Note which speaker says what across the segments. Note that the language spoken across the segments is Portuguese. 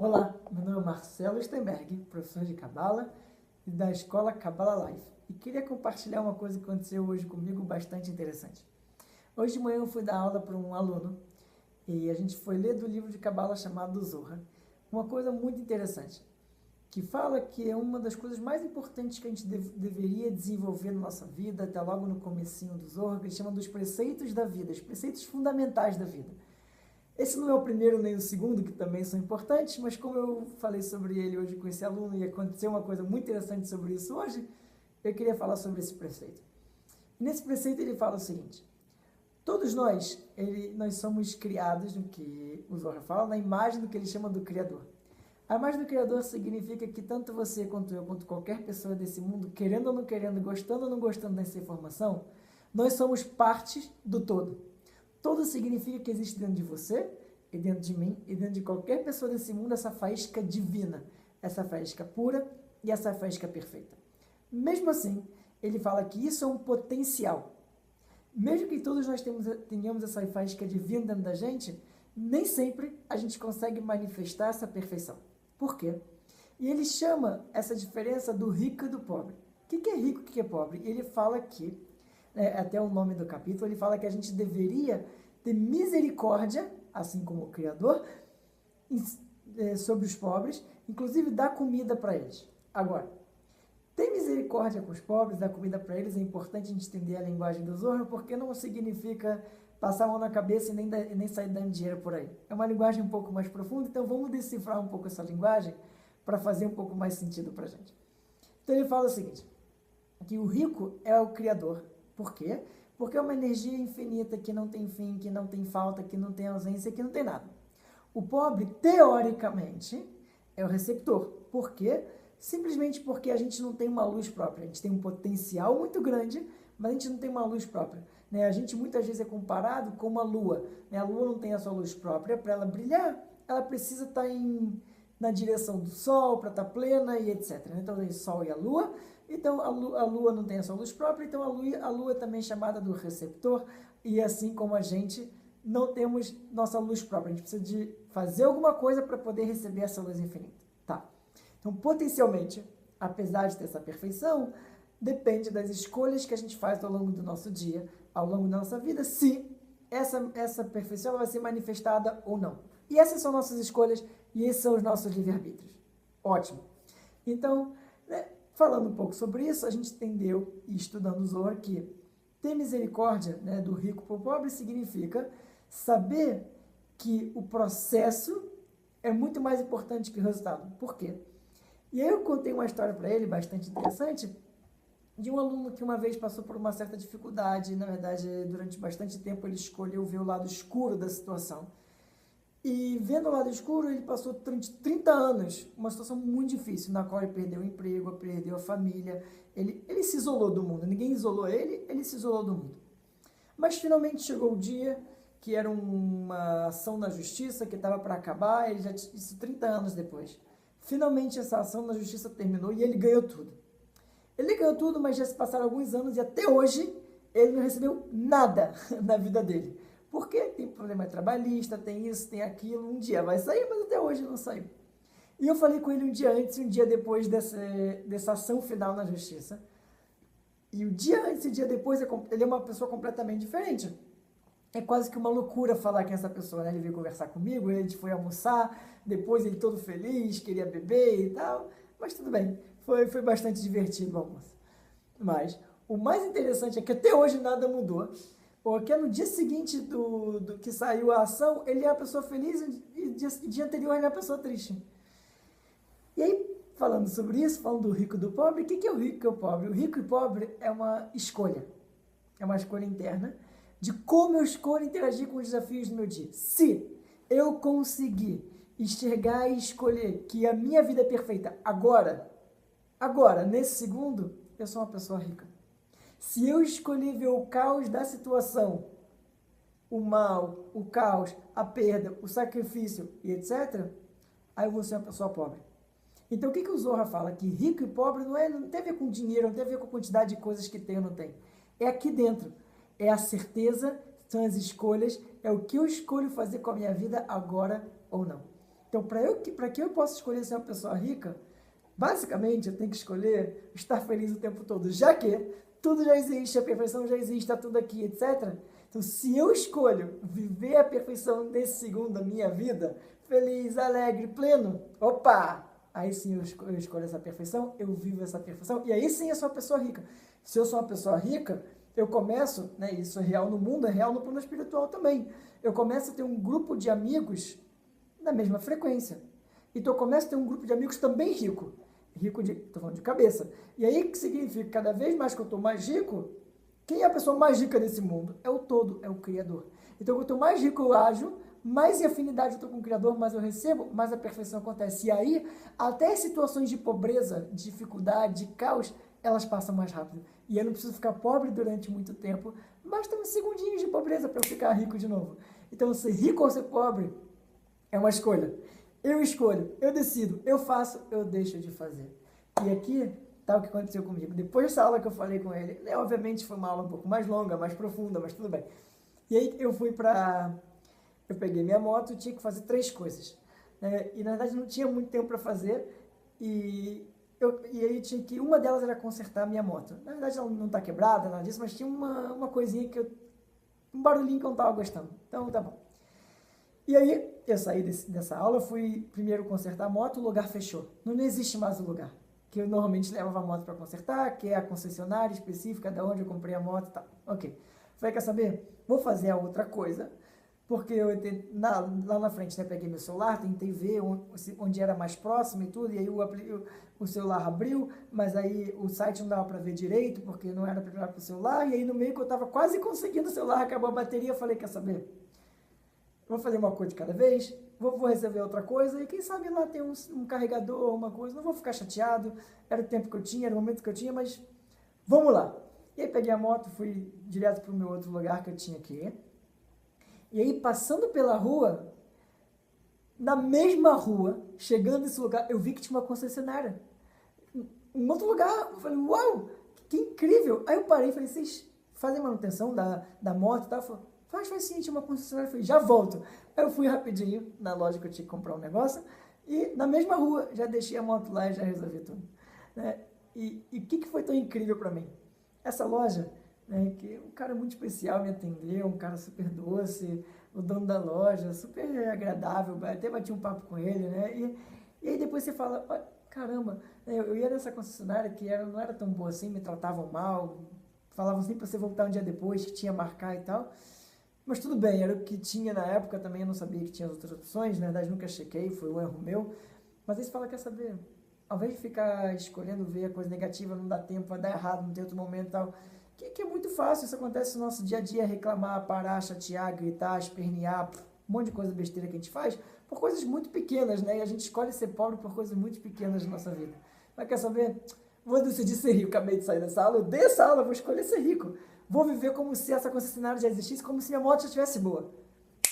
Speaker 1: Olá, meu nome é Marcelo Stenberg, professor de Cabala e da escola Cabala Life. E queria compartilhar uma coisa que aconteceu hoje comigo bastante interessante. Hoje de manhã eu fui dar aula para um aluno e a gente foi ler do livro de Cabala chamado Zohar. Uma coisa muito interessante, que fala que é uma das coisas mais importantes que a gente deveria desenvolver na nossa vida, até logo no comecinho do Zohar, que ele chama dos preceitos da vida, os preceitos fundamentais da vida. Esse não é o primeiro nem o segundo, que também são importantes, mas como eu falei sobre ele hoje com esse aluno e aconteceu uma coisa muito interessante sobre isso hoje, eu queria falar sobre esse preceito. E nesse preceito ele fala o seguinte: todos nós somos criados, no que o Zohar fala, na imagem do que ele chama do Criador. A imagem do Criador significa que tanto você quanto eu, quanto qualquer pessoa desse mundo, querendo ou não querendo, gostando ou não gostando dessa informação, nós somos partes do todo. Todo significa que existe dentro de você, e dentro de mim, e dentro de qualquer pessoa desse mundo, essa faísca divina, essa faísca pura e essa faísca perfeita. Mesmo assim, ele fala que isso é um potencial. Mesmo que todos nós tenhamos essa faísca divina dentro da gente, nem sempre a gente consegue manifestar essa perfeição. Por quê? E ele chama essa diferença do rico e do pobre. O que é rico e o que é pobre? Ele fala que até o nome do capítulo, ele fala que a gente deveria ter misericórdia, assim como o Criador, sobre os pobres, inclusive dar comida para eles. Agora, ter misericórdia com os pobres, dar comida para eles, é importante a gente entender a linguagem do Zohar, porque não significa passar a mão na cabeça e nem sair dando dinheiro por aí. É uma linguagem um pouco mais profunda, então vamos decifrar um pouco essa linguagem para fazer um pouco mais sentido para a gente. Então ele fala o seguinte, que o rico é o Criador. Por quê? Porque é uma energia infinita que não tem fim, que não tem falta, que não tem ausência, que não tem nada. O pobre, teoricamente, é o receptor. Por quê? Simplesmente porque a gente não tem uma luz própria. A gente tem um potencial muito grande, mas a gente não tem uma luz própria. A gente muitas vezes é comparado com uma lua. A lua não tem a sua luz própria. Para ela brilhar, ela precisa estar na direção do sol, para estar plena e etc. Então tem o sol e a lua. Então, a lua não tem a sua luz própria, então a lua é também chamada do receptor, e assim como a gente não temos nossa luz própria, a gente precisa de fazer alguma coisa para poder receber essa luz infinita. Tá. Então, potencialmente, apesar de ter essa perfeição, depende das escolhas que a gente faz ao longo do nosso dia, ao longo da nossa vida, se essa perfeição vai ser manifestada ou não. E essas são nossas escolhas, e esses são os nossos livre-arbítrios. Ótimo. Então, falando um pouco sobre isso, a gente entendeu, e estudando o Zohar, que ter misericórdia do rico para o pobre significa saber que o processo é muito mais importante que o resultado. Por quê? E aí eu contei uma história para ele, bastante interessante, de um aluno que uma vez passou por uma certa dificuldade, na verdade, durante bastante tempo ele escolheu ver o lado escuro da situação. E vendo o lado escuro, ele passou 30 anos, uma situação muito difícil, na qual ele perdeu o emprego, perdeu a família, ele se isolou do mundo, ninguém isolou ele se isolou do mundo. Mas finalmente chegou o dia, que era uma ação na justiça, que estava para acabar, ele já isso 30 anos depois. Finalmente essa ação na justiça terminou e ele ganhou tudo. Ele ganhou tudo, mas já se passaram alguns anos e até hoje ele não recebeu nada na vida dele. Porque tem problema trabalhista, tem isso, tem aquilo, um dia vai sair, mas até hoje não saiu. E eu falei com ele um dia antes e um dia depois dessa ação final na justiça. E o dia antes e o dia depois, ele é uma pessoa completamente diferente. É quase que uma loucura falar que essa pessoa, Ele veio conversar comigo, a gente foi almoçar, depois ele todo feliz, queria beber e tal. Mas tudo bem, foi bastante divertido o almoço. Mas o mais interessante é que até hoje nada mudou. Porque no dia seguinte do que saiu a ação, ele é a pessoa feliz e no dia anterior ele é a pessoa triste. E aí, falando sobre isso, falando do rico e do pobre, o que é o rico e o pobre? O rico e o pobre é uma escolha. É uma escolha interna de como eu escolho interagir com os desafios do meu dia. Se eu conseguir enxergar e escolher que a minha vida é perfeita agora, nesse segundo, eu sou uma pessoa rica. Se eu escolher ver o caos da situação, o mal, o caos, a perda, o sacrifício e etc., aí eu vou ser uma pessoa pobre. Então o que o Zohar fala? Que rico e pobre não tem a ver com dinheiro, não tem a ver com a quantidade de coisas que tem ou não tem. É aqui dentro. É a certeza, são as escolhas, é o que eu escolho fazer com a minha vida agora ou não. Então, para que eu possa escolher ser uma pessoa rica, basicamente eu tenho que escolher estar feliz o tempo todo, já que tudo já existe, a perfeição já existe, está tudo aqui, etc. Então, se eu escolho viver a perfeição nesse segundo da minha vida, feliz, alegre, pleno, opa! Aí sim eu escolho essa perfeição, eu vivo essa perfeição, e aí sim eu sou uma pessoa rica. Se eu sou uma pessoa rica, eu começo, né, isso é real no mundo, é real no plano espiritual também, eu começo a ter um grupo de amigos da mesma frequência. Então eu começo a ter um grupo de amigos também rico. Estou falando de cabeça. E aí que significa que cada vez mais que eu estou mais rico, quem é a pessoa mais rica desse mundo? É o todo, é o Criador. Então quanto mais rico eu ajo, mais em afinidade eu estou com o Criador, mais eu recebo, mais a perfeição acontece. E aí, até as situações de pobreza, de dificuldade, de caos, elas passam mais rápido. E eu não preciso ficar pobre durante muito tempo, basta uns segundinhos de pobreza para eu ficar rico de novo. Então, ser rico ou ser pobre é uma escolha. Eu escolho, eu decido, eu faço, eu deixo de fazer. E aqui está o que aconteceu comigo. Depois dessa aula que eu falei com ele, né, obviamente foi uma aula um pouco mais longa, mais profunda, mas tudo bem. E aí eu peguei minha moto e tinha que fazer 3 coisas. Né? E na verdade não tinha muito tempo para fazer. E aí tinha que, uma delas era consertar a minha moto. Na verdade ela não está quebrada, nada disso, mas tinha uma coisinha um barulhinho que eu não estava gostando. Então tá bom. E aí eu saí dessa aula, fui primeiro consertar a moto, o lugar fechou. Não existe mais o lugar que eu normalmente levava a moto para consertar, que é a concessionária específica da onde eu comprei a moto e tal. Ok. Falei, quer saber? Vou fazer a outra coisa, porque eu lá na frente, né, peguei meu celular, tentei ver onde era mais próximo e tudo, e aí o celular abriu, mas aí o site não dava para ver direito, porque não era preparado para o celular, e aí no meio que eu estava quase conseguindo o celular, acabou a bateria, eu falei, quer saber? Vou fazer uma coisa de cada vez, vou resolver outra coisa, e quem sabe lá tem um carregador, uma coisa, não vou ficar chateado, era o tempo que eu tinha, era o momento que eu tinha, mas vamos lá. E aí peguei a moto, fui direto para o meu outro lugar que eu tinha que ir, e aí passando pela rua, na mesma rua, chegando nesse lugar, eu vi que tinha uma concessionária. Um outro lugar, eu falei, uau, que incrível. Aí eu parei e falei, vocês fazem manutenção da moto e tal? Falei, faz sim, tinha uma concessionária. Eu falei, já volto. Aí eu fui rapidinho na loja que eu tinha que comprar um negócio e na mesma rua já deixei a moto lá e já resolvi tudo. Né? E o que foi tão incrível para mim? Essa loja, né, que um cara muito especial me atendeu, um cara super doce, o dono da loja, super agradável, até bati um papo com ele, né? E aí depois você fala, caramba, eu ia nessa concessionária que não era tão boa assim, me tratavam mal, falavam sempre para você voltar um dia depois, que tinha marcar e tal. Mas tudo bem, era o que tinha na época, também eu não sabia que tinha as outras opções, na verdade nunca chequei, foi um erro meu. Mas aí você fala, quer saber, ao invés de ficar escolhendo ver a coisa negativa, não dá tempo, vai dar errado, não tem outro momento e tal, que é muito fácil, isso acontece no nosso dia a dia, reclamar, parar, chatear, gritar, espernear, um monte de coisa besteira que a gente faz, por coisas muito pequenas, né? E a gente escolhe ser pobre por coisas muito pequenas na nossa vida. Mas quer saber? Vou decidir ser rico, acabei de sair dessa aula, eu dei essa aula, vou escolher ser rico. Vou viver como se essa concessionária já existisse, como se minha moto já estivesse boa.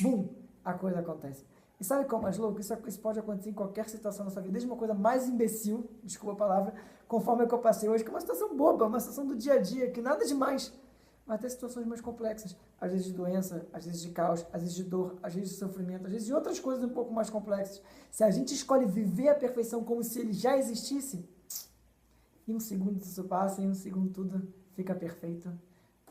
Speaker 1: Bum! A coisa acontece. E sabe qual é o mais louco? Isso pode acontecer em qualquer situação da sua vida, desde uma coisa mais imbecil, desculpa a palavra, conforme a que eu passei hoje, que é uma situação boba, uma situação do dia a dia, que nada demais, mas até situações mais complexas, às vezes de doença, às vezes de caos, às vezes de dor, às vezes de sofrimento, às vezes de outras coisas um pouco mais complexas. Se a gente escolhe viver a perfeição como se ele já existisse, em um segundo isso passa, em um segundo tudo fica perfeito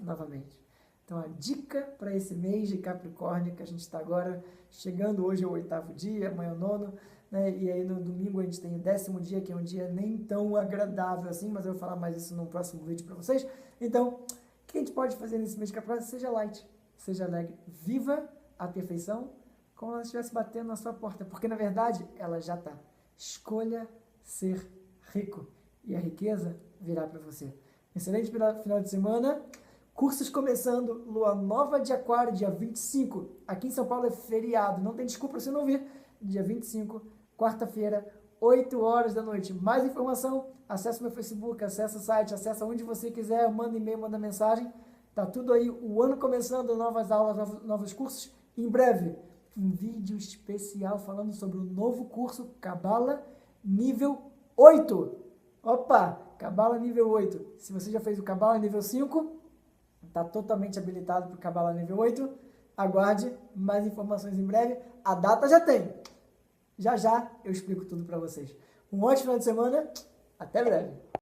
Speaker 1: novamente. Então a dica para esse mês de Capricórnio, que a gente está agora chegando, hoje é o 8º dia, amanhã é o 9º, né? E aí no domingo a gente tem o 10º dia, que é um dia nem tão agradável assim, mas eu vou falar mais isso no próximo vídeo para vocês. Então, o que a gente pode fazer nesse mês de Capricórnio? Seja light, seja alegre, viva a perfeição como ela estivesse batendo na sua porta, porque na verdade ela já está. Escolha ser rico e a riqueza virá para você. Excelente final de semana. Cursos começando, lua nova de aquário, dia 25. Aqui em São Paulo é feriado, não tem desculpa se não vir. Dia 25, quarta-feira, 8 horas da noite. Mais informação, acesse meu Facebook, acesse o site, acesse onde você quiser, manda e-mail, manda mensagem. Tá tudo aí, o ano começando, novas aulas, novos cursos. Em breve, um vídeo especial falando sobre o novo curso Cabala nível 8. Opa, Cabala nível 8. Se você já fez o Cabala nível 5... está totalmente habilitado para o Cabala nível 8. Aguarde mais informações em breve. A data já tem. Já já eu explico tudo para vocês. Um ótimo final de semana, até breve!